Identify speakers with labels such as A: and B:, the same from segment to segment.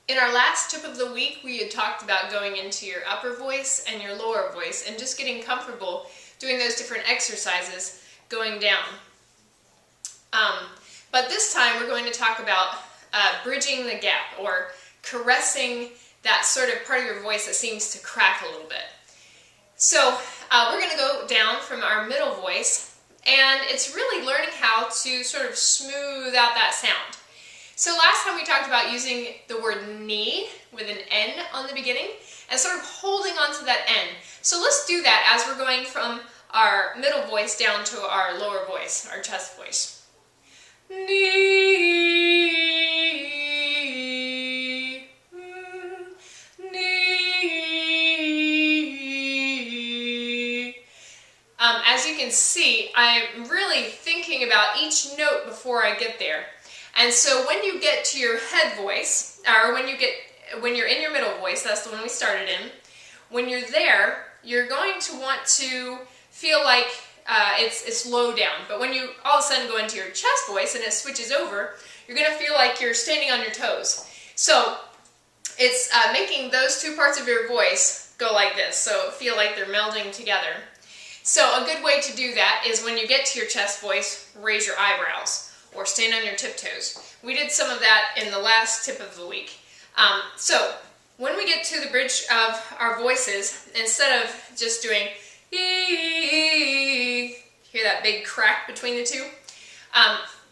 A: In our last tip of the week, we had talked about going into your upper voice and your lower voice and just getting comfortable doing those different exercises going down. But this time we're going to talk about bridging the gap, or caressing that sort of part of your voice that seems to crack a little bit. So we're going to go down from our middle voice, and it's really learning how to sort of smooth out that sound. So last time we talked about using the word knee with an N on the beginning and sort of holding on to that N. So let's do that as we're going from our middle voice down to our lower voice, our chest voice. Knee, knee. As you can see, I'm really thinking about each note before I get there. And so when you get to your head voice, or when you're in your middle voice, that's the one we started in, when you're there, you're going to want to feel like it's low down. But when you all of a sudden go into your chest voice and it switches over, you're going to feel like you're standing on your toes. So it's making those two parts of your voice go like this, so feel like they're melding together. So a good way to do that is when you get to your chest voice, raise your eyebrows or stand on your tiptoes. We did some of that in the last tip of the week. So when we get to the bridge of our voices, instead of just doing hear that big crack between the two,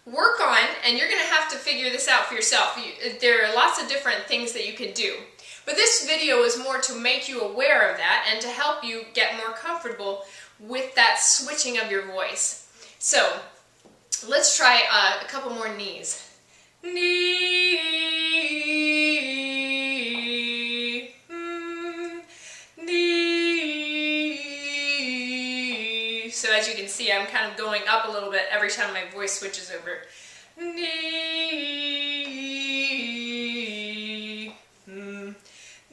A: work on, and you're going to have to figure this out for yourself. There are lots of different things that you can do. But this video is more to make you aware of that and to help you get more comfortable with that switching of your voice. So let's try a couple more knees. Knee, knee. So as you can see, I'm kind of going up a little bit every time my voice switches over. Knee, knee.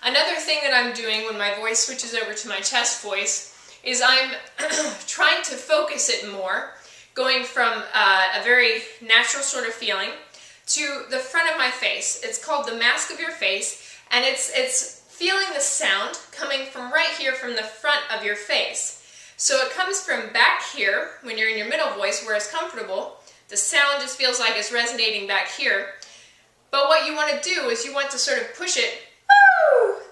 A: Another thing that I'm doing when my voice switches over to my chest voice is I'm trying to focus it more, going from a very natural sort of feeling to the front of my face. It's called the mask of your face, and it's feeling the sound coming from right here from the front of your face. So it comes from back here when you're in your middle voice where it's comfortable. The sound just feels like it's resonating back here. But what you want to do is you want to sort of push it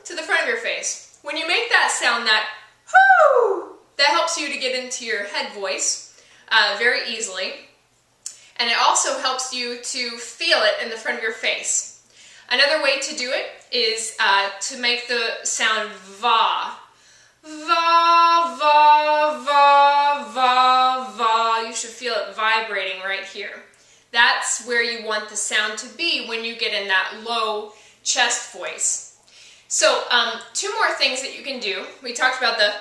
A: to the front of your face. When you make that sound, that helps you to get into your head voice very easily, and it also helps you to feel it in the front of your face. Another way to do it is to make the sound va. Va, va, va, va, va. You should feel it vibrating right here. That's where you want the sound to be when you get in that low chest voice. So, two more things that you can do. We talked about the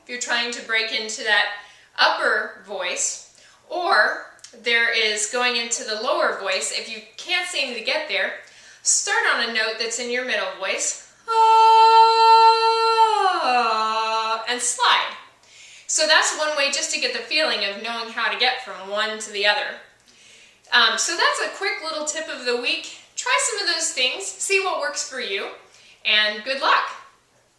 A: if you're trying to break into that upper voice, or there is going into the lower voice. If you can't seem to get there, start on a note that's in your middle voice, and slide. So that's one way just to get the feeling of knowing how to get from one to the other. So that's a quick little tip of the week. Try some of those things, see what works for you, and good luck!